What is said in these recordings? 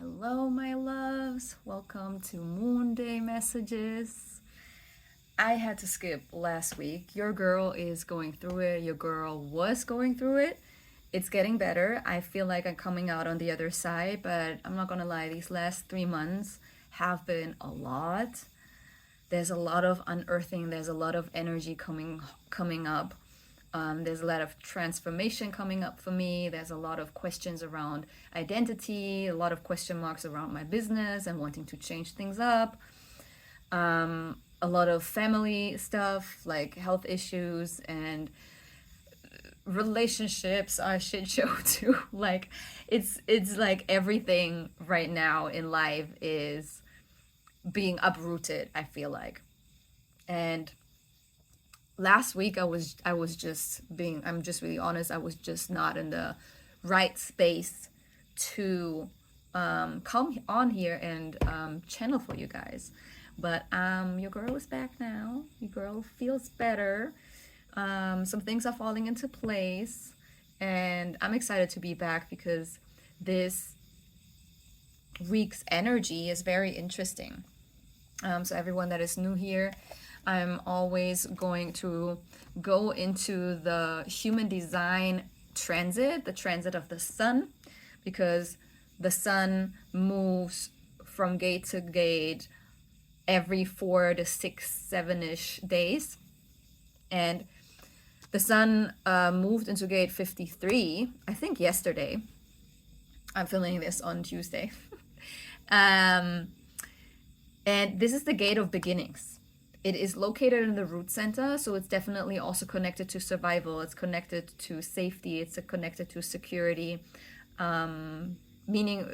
Hello, my loves. Welcome to Moon Day Messages. I had to skip last week. Your girl is going through it. Your girl was going through it. It's getting better. I feel like I'm coming out on the other side, but I'm not gonna lie, these last 3 months have been a lot. There's a lot of unearthing, there's a lot of energy coming up. There's a lot of transformation coming up for me. There's a lot of questions around identity, a lot of question marks around my business and wanting to change things up. A lot of family stuff like health issues and relationships are a shit show too. Like it's like everything right now in life is being uprooted, I feel like. And last week I was just being, I'm just really honest, I was just not in the right space to come on here and channel for you guys. But your girl is back now. Your girl feels better. Some things are falling into place, and I'm excited to be back because this week's energy is very interesting. So everyone that is new here, I'm always going to go into the human design transit, the transit of the sun, because the sun moves from gate to gate every 4 to 6, 7-ish days. And the sun moved into gate 53, I think yesterday. I'm filming this on Tuesday. And this is the gate of beginnings. It is located in the root center, so it's definitely also connected to survival. It's connected to safety. It's connected to security, meaning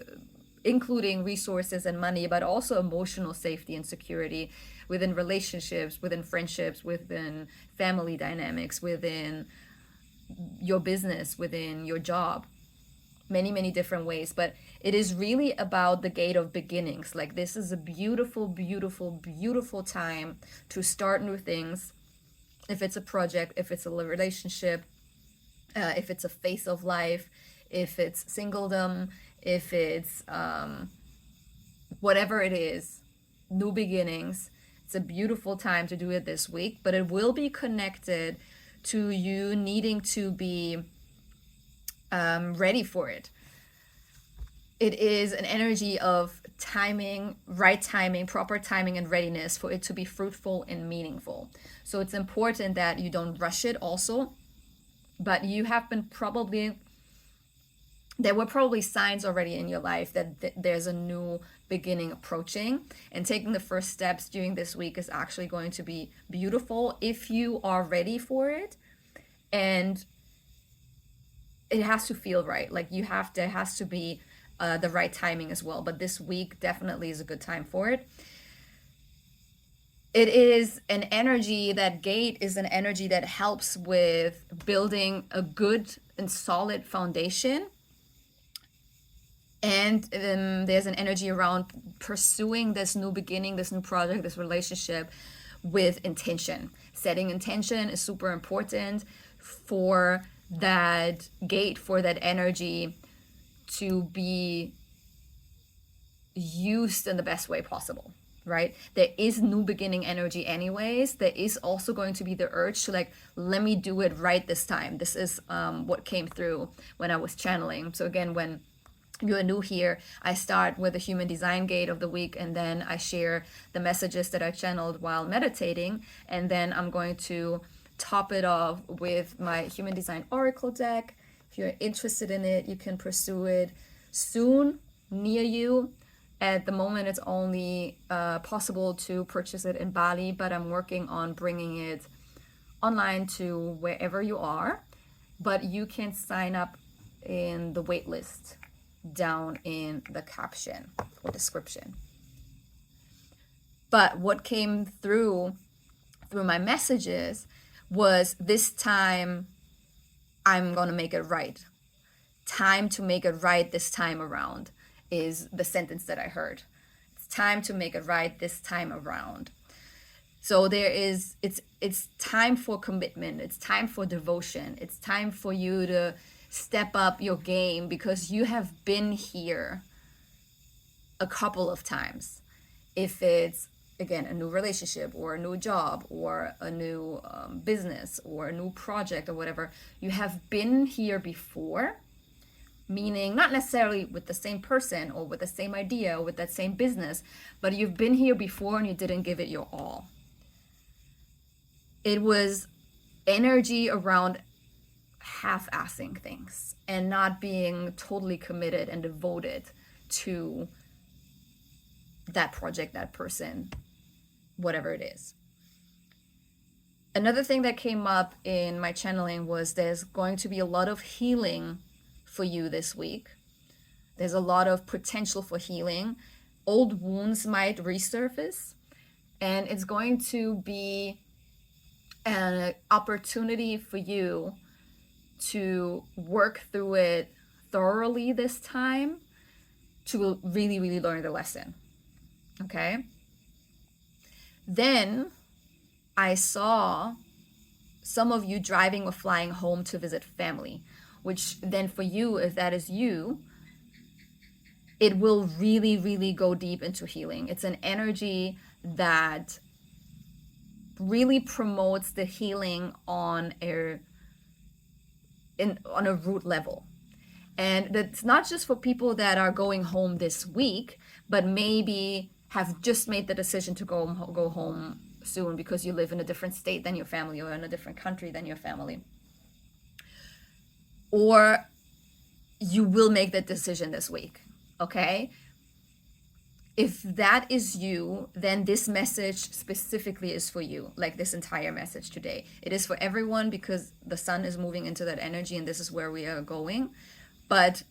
including resources and money, but also emotional safety and security within relationships, within friendships, within family dynamics, within your business, within your job. Many different ways, but it is really about the gate of beginnings. Like, this is a beautiful time to start new things. If it's a project, if it's a relationship, if it's a phase of life, if it's singledom, if it's whatever it is, new beginnings. It's a beautiful time to do it this week, but it will be connected to you needing to be ready for it. It is an energy of timing, right timing, proper timing, and readiness for it to be fruitful and meaningful. So it's important that you don't rush it also, but you have been there were probably signs already in your life that there's a new beginning approaching, and taking the first steps during this week is actually going to be beautiful if you are ready for it. And it has to feel right. Like, there has to be the right timing as well. But this week definitely is a good time for it. It is an energy, that gate is an energy that helps with building a good and solid foundation. And there's an energy around pursuing this new beginning, this new project, this relationship with intention. Setting intention is super important for that gate, for that energy to be used in the best way possible, right? There is new beginning energy anyways. There is also going to be the urge to, like, let me do it right this time. This is what came through when I was channeling. So again, when you're new here, I start with the human design gate of the week, and then I share the messages that I channeled while meditating, and then I'm going to top it off with my human design oracle deck. If you're interested in it, you can pursue it soon near you. At the moment, it's only possible to purchase it in Bali, but I'm working on bringing it online to wherever you are. But you can sign up in the waitlist down in the caption or description. But what came through my messages was, this time I'm gonna make it right. Time to make it right this time around is the sentence that I heard. It's time to make it right this time around. So it's time for commitment. It's time for devotion. It's time for you to step up your game, because you have been here a couple of times. If it's, again, a new relationship or a new job or a new business or a new project or whatever, you have been here before, meaning not necessarily with the same person or with the same idea or with that same business, but you've been here before and you didn't give it your all. It was energy around half-assing things and not being totally committed and devoted to that project, that person, whatever it is. Another thing that came up in my channeling was there's going to be a lot of healing for you this week. There's a lot of potential for healing. Old wounds might resurface, and it's going to be an opportunity for you to work through it thoroughly this time to really, really learn the lesson. Okay? Then I saw some of you driving or flying home to visit family, which then for you, if that is you, it will really, really go deep into healing. It's an energy that really promotes the healing on a root level. And that's not just for people that are going home this week, but maybe have just made the decision to go home soon because you live in a different state than your family or in a different country than your family. Or you will make that decision this week, okay? If that is you, then this message specifically is for you, like this entire message today. It is for everyone because the sun is moving into that energy and this is where we are going. But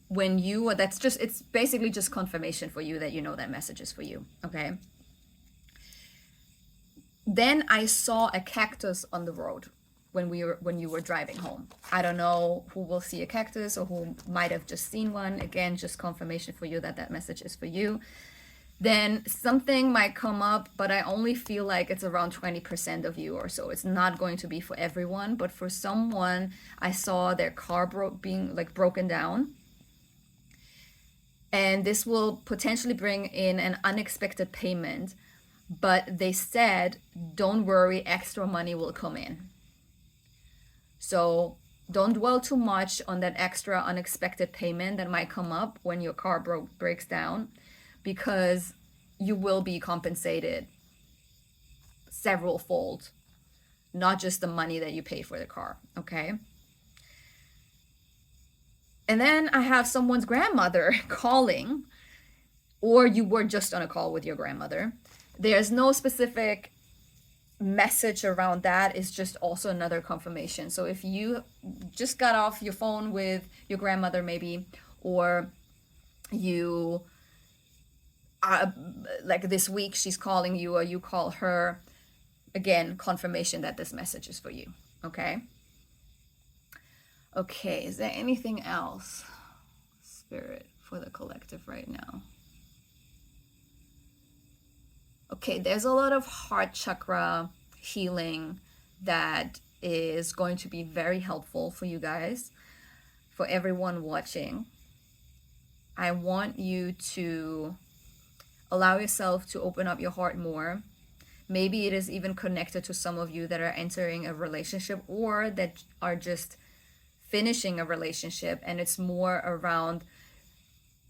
when you, it's basically just confirmation for you that you know that message is for you, okay? Then I saw a cactus on the road when you were driving home. I don't know who will see a cactus or who might have just seen one. Again, just confirmation for you that that message is for you. Then something might come up, but I only feel like it's around 20% of you or so. It's not going to be for everyone, but for someone, I saw their car being broken down. And this will potentially bring in an unexpected payment, but they said, don't worry, extra money will come in. So don't dwell too much on that extra unexpected payment that might come up when your car breaks down, because you will be compensated several fold, not just the money that you pay for the car, okay? And then I have someone's grandmother calling, or you were just on a call with your grandmother. There's no specific message around that. It's just also another confirmation. So if you just got off your phone with your grandmother maybe, or you like this week she's calling you or you call her, again, confirmation that this message is for you, okay? Okay, is there anything else, Spirit, for the collective right now? Okay, there's a lot of heart chakra healing that is going to be very helpful for you guys, for everyone watching. I want you to allow yourself to open up your heart more. Maybe it is even connected to some of you that are entering a relationship or that are just finishing a relationship, and it's more around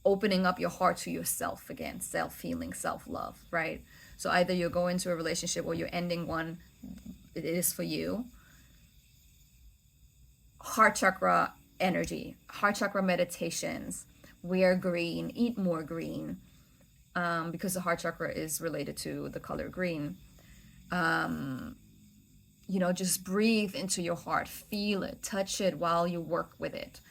opening up your heart to yourself again, self-healing, self-love, right? So either you're going to a relationship or you're ending one, it is for you. Heart chakra energy, heart chakra meditations, wear green, eat more green, because the heart chakra is related to the color green. Just breathe into your heart, feel it, touch it while you work with it.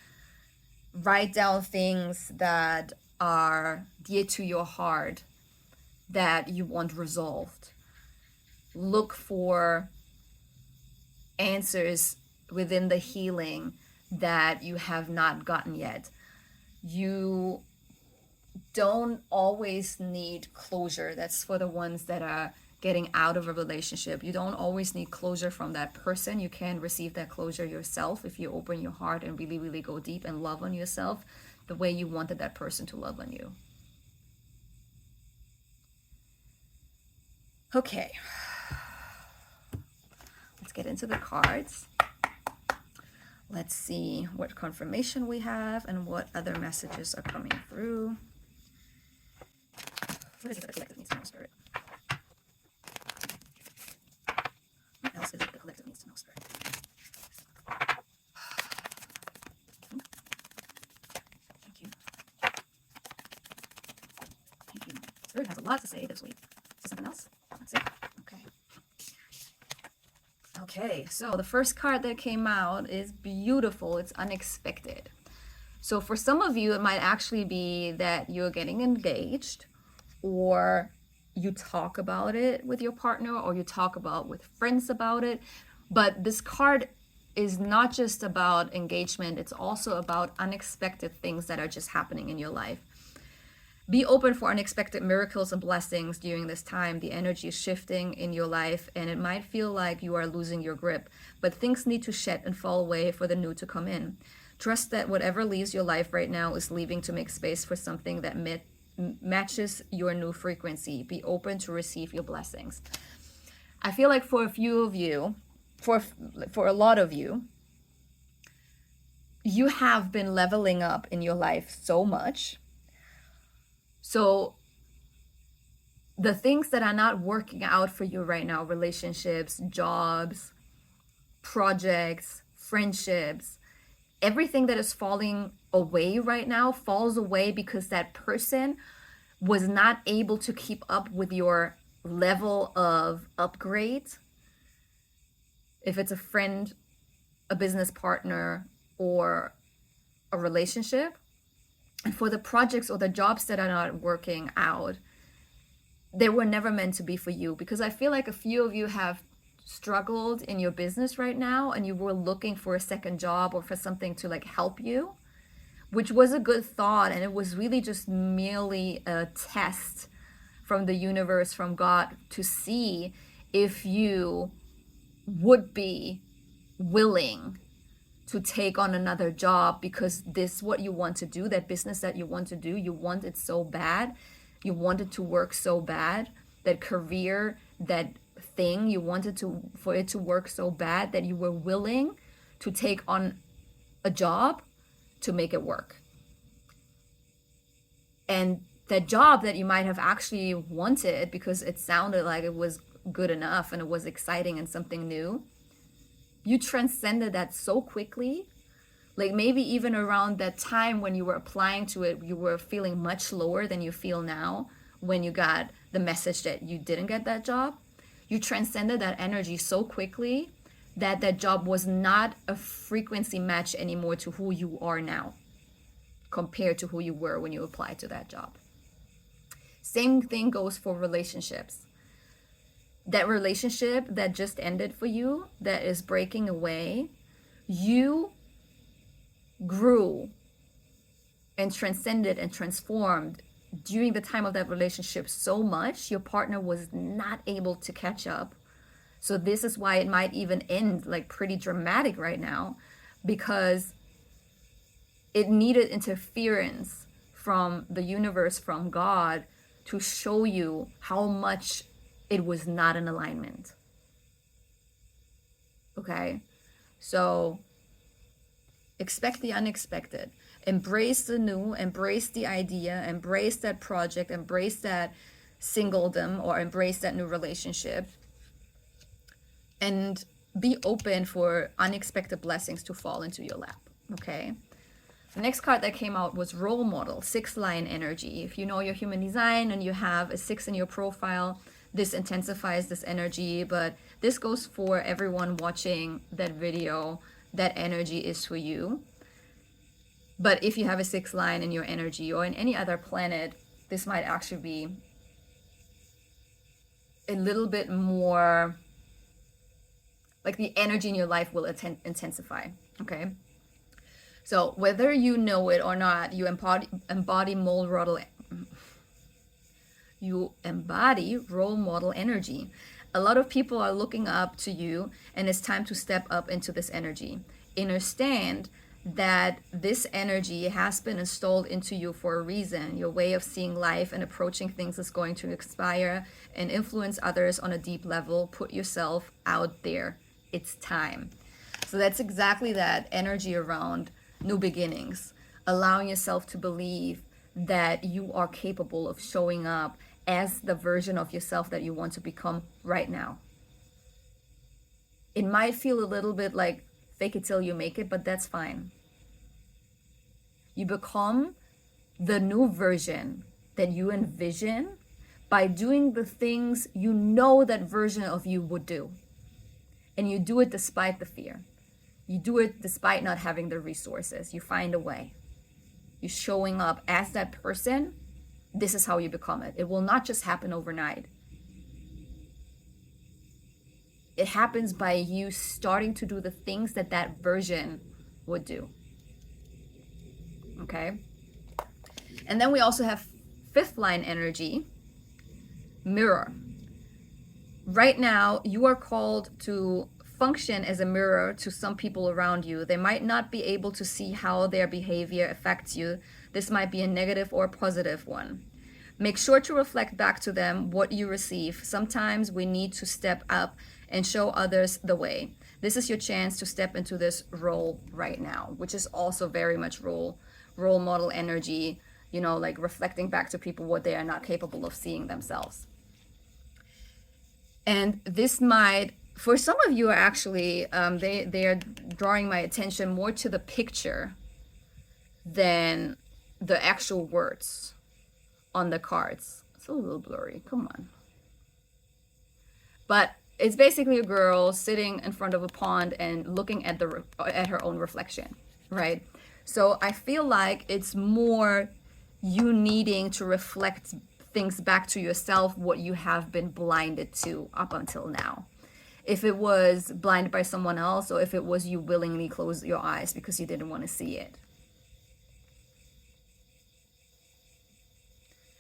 Write down things that are dear to your heart that you want resolved. Look for answers within the healing that you have not gotten yet. You don't always need closure. That's for the ones that are getting out of a relationship. You don't always need closure from that person. You can receive that closure yourself if you open your heart and really, really go deep and love on yourself the way you wanted that person to love on you. Okay, let's get into the cards. Let's see what confirmation we have and what other messages are coming through. What is it that the collective needs to know, Spirit? What else is it the collective needs to know, Spirit? Thank you. Thank you. Spirit has a lot to say this week. Is there something else? That's it. Okay. Okay, so the first card that came out is beautiful. It's unexpected. So for some of you, it might actually be that you're getting engaged, or you talk about it with your partner, or you talk about with friends about it. But this card is not just about engagement. It's also about unexpected things that are just happening in your life. Be open for unexpected miracles and blessings during this time. The energy is shifting in your life, and it might feel like you are losing your grip, but things need to shed and fall away for the new to come in. Trust that whatever leaves your life right now is leaving to make space for something that matches your new frequency. Be open to receive your blessings. I feel like for a few of you, for a lot of you, you have been leveling up in your life so much. So the things that are not working out for you right now, relationships, jobs, projects, friendships, everything that is falling away right now falls away because that person was not able to keep up with your level of upgrade. If it's a friend, a business partner, or a relationship. And for the projects or the jobs that are not working out, they were never meant to be for you, because I feel like a few of you have struggled in your business right now and you were looking for a second job or for something to like help you, which was a good thought, and it was really just merely a test from the universe, from God, to see if you would be willing to take on another job, because this is what you want to do, that business that you want to do, you want it so bad, you want it to work so bad, that career, that thing, you wanted to for it to work so bad that you were willing to take on a job to make it work. And that job that you might have actually wanted because it sounded like it was good enough and it was exciting and something new, you transcended that so quickly. Like maybe even around that time when you were applying to it, you were feeling much lower than you feel now when you got the message that you didn't get that job. You transcended that energy so quickly that that job was not a frequency match anymore to who you are now compared to who you were when you applied to that job. Same thing goes for relationships. That relationship that just ended for you, that is breaking away, you grew and transcended and transformed during the time of that relationship so much, your partner was not able to catch up. So this is why it might even end like pretty dramatic right now, because it needed interference from the universe, from God, to show you how much it was not in alignment. Okay? So expect the unexpected. Embrace the new, embrace the idea, embrace that project, embrace that singledom, or embrace that new relationship. And be open for unexpected blessings to fall into your lap. Okay? The next card that came out was role model, 6 line energy. If you know your human design and you have a 6 in your profile, this intensifies this energy, but this goes for everyone watching that video. That energy is for you. But if you have a 6 line in your energy or in any other planet, this might actually be a little bit more, like the energy in your life will intensify. Okay? So whether you know it or not, you embody role model energy. A lot of people are looking up to you, and it's time to step up into this energy. Understand that this energy has been installed into you for a reason. Your way of seeing life and approaching things is going to inspire and influence others on a deep level. Put yourself out there. It's time. So that's exactly that energy around new beginnings, allowing yourself to believe that you are capable of showing up as the version of yourself that you want to become right now. It might feel a little bit like fake it till you make it, but that's fine. You become the new version that you envision by doing the things you know that version of you would do. And you do it despite the fear. You do it despite not having the resources. You find a way. You're showing up as that person. This is how you become it. It will not just happen overnight. It happens by you starting to do the things that that version would do. Okay? And then we also have fifth line energy, mirror. Right now, you are called to function as a mirror to some people around you. They might not be able to see how their behavior affects you. This might be a negative or a positive one. Make sure to reflect back to them what you receive. Sometimes we need to step up and show others the way. This is your chance to step into this role right now, which is also very much role model energy, you know, like reflecting back to people what they are not capable of seeing themselves. And this might, for some of you, are actually, they are drawing my attention more to the picture than the actual words on the cards. It's a little blurry, come on. But it's basically a girl sitting in front of a pond and looking at her own reflection, right? So I feel like it's more you needing to reflect things back to yourself, what you have been blinded to up until now. If it was blinded by someone else, or if it was you willingly closed your eyes because you didn't want to see it.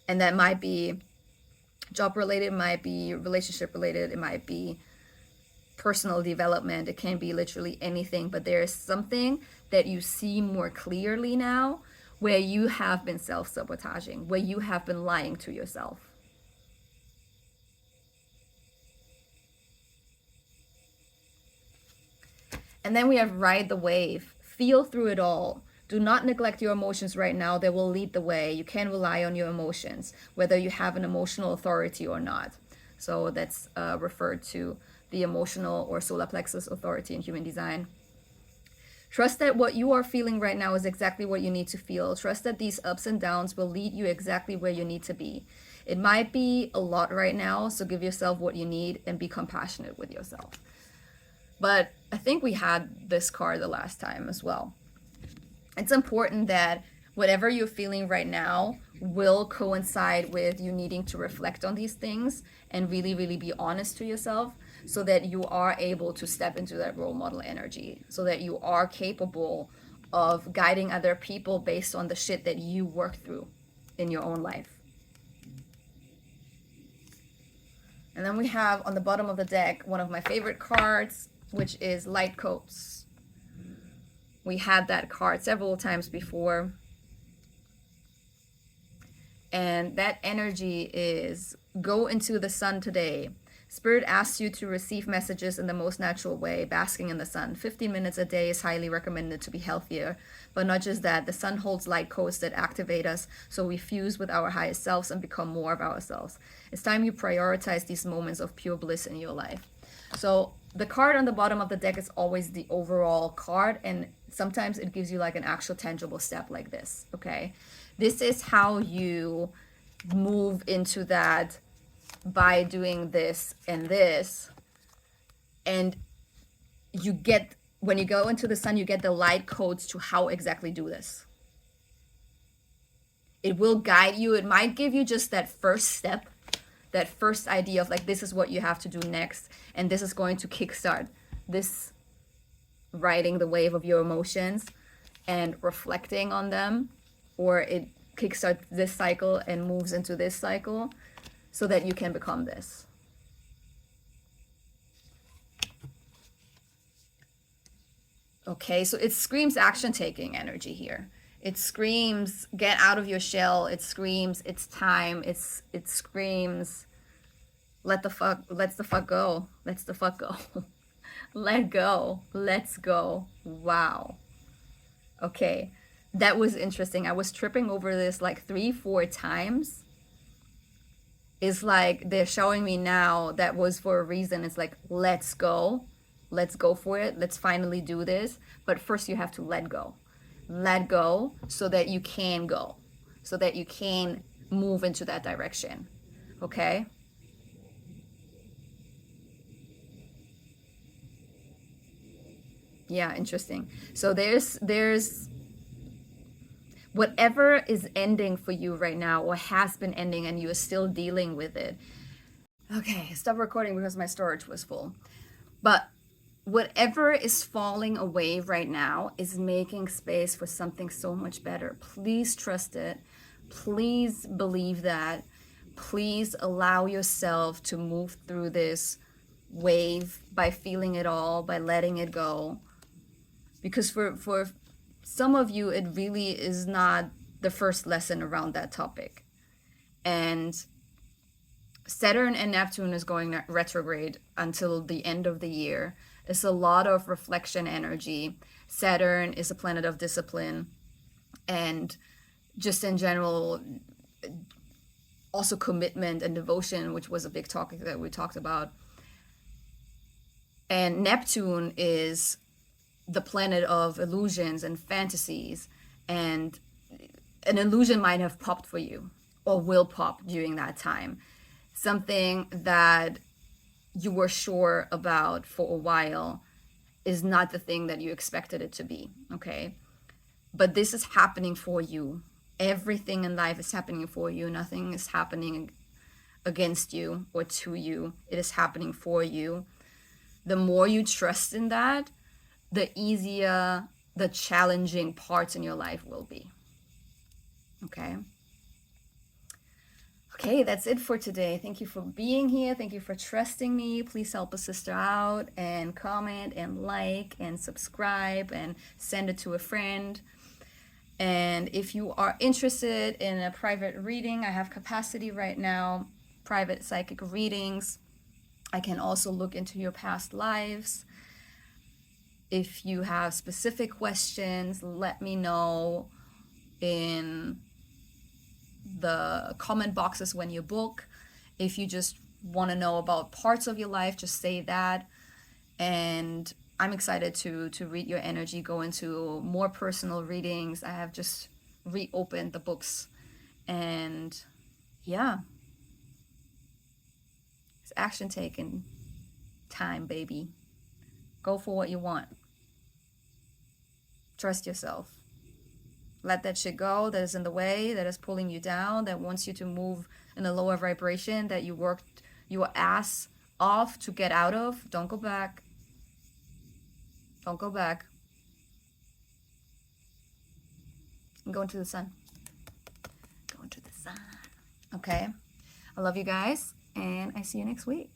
And that might be job related, it might be relationship related, it might be personal development, it can be literally anything, but there is something that you see more clearly now where you have been self-sabotaging, where you have been lying to yourself. And then we have ride the wave, feel through it all. Do not neglect your emotions right now. They will lead the way. You can rely on your emotions, whether you have an emotional authority or not. So that's referred to the emotional or solar plexus authority in human design. Trust that what you are feeling right now is exactly what you need to feel. Trust that these ups and downs will lead you exactly where you need to be. It might be a lot right now, so give yourself what you need and be compassionate with yourself. But I think we had this card the last time as well. It's important that whatever you're feeling right now will coincide with you needing to reflect on these things and really, really be honest to yourself so that you are able to step into that role model energy, so that you are capable of guiding other people based on the shit that you work through in your own life. And then we have on the bottom of the deck one of my favorite cards, which is Light Coats. We had that card several times before. And that energy is go into the sun today. Spirit asks you to receive messages in the most natural way, basking in the sun. 15 minutes a day is highly recommended to be healthier. But not just that, the sun holds light codes that activate us so we fuse with our highest selves and become more of ourselves. It's time you prioritize these moments of pure bliss in your life. So the card on the bottom of the deck is always the overall card, and sometimes it gives you like an actual tangible step like this, okay? This is how you move into that by doing this and this, and you get, when you go into the sun, you get the light codes to how exactly do this. It will guide you. It might give you just that first step, that first idea of like, this is what you have to do next, and this is going to kickstart this riding the wave of your emotions and reflecting on them, or it kickstarts this cycle and moves into this cycle so that you can become this. Okay, so it screams action taking energy here. It screams get out of your shell. It screams it's time. It screams let's the fuck go. Let's the fuck go. Let go. Let's go. Wow. Okay. That was interesting. I was tripping over this like 3, 4 times. It's like they're showing me now that was for a reason. It's like, let's go. Let's go for it. Let's finally do this. But first, you have to let go. Let go so that you can go, so that you can move into that direction. Okay? Yeah, interesting. So there's whatever is ending for you right now or has been ending and you are still dealing with it. Okay, stop recording because my storage was full. But whatever is falling away right now is making space for something so much better. Please trust it. Please believe that. Please allow yourself to move through this wave by feeling it all, by letting it go. Because for some of you, it really is not the first lesson around that topic. And Saturn and Neptune is going retrograde until the end of the year. It's a lot of reflection energy. Saturn is a planet of discipline. And just in general, also commitment and devotion, which was a big topic that we talked about. And Neptune is the planet of illusions and fantasies, and an illusion might have popped for you or will pop during that time. Something that you were sure about for a while is not the thing that you expected it to be, okay? But this is happening for you. Everything in life is happening for you. Nothing is happening against you or to you. It is happening for you. The more you trust in that, the easier the challenging parts in your life will be. Okay? Okay, that's it for today. Thank you for being here. Thank you for trusting me. Please help a sister out and comment and like and subscribe and send it to a friend. And if you are interested in a private reading, I have capacity right now, private psychic readings. I can also look into your past lives. If you have specific questions, let me know in the comment boxes when you book. If you just want to know about parts of your life, just say that. And I'm excited to read your energy, go into more personal readings. I have just reopened the books. And yeah, it's action taking time, baby. Go for what you want. Trust yourself. Let that shit go that is in the way, that is pulling you down, that wants you to move in a lower vibration, that you worked your ass off to get out of. Don't go back. Don't go back. And go into the sun. Go into the sun. Okay? I love you guys, and I see you next week.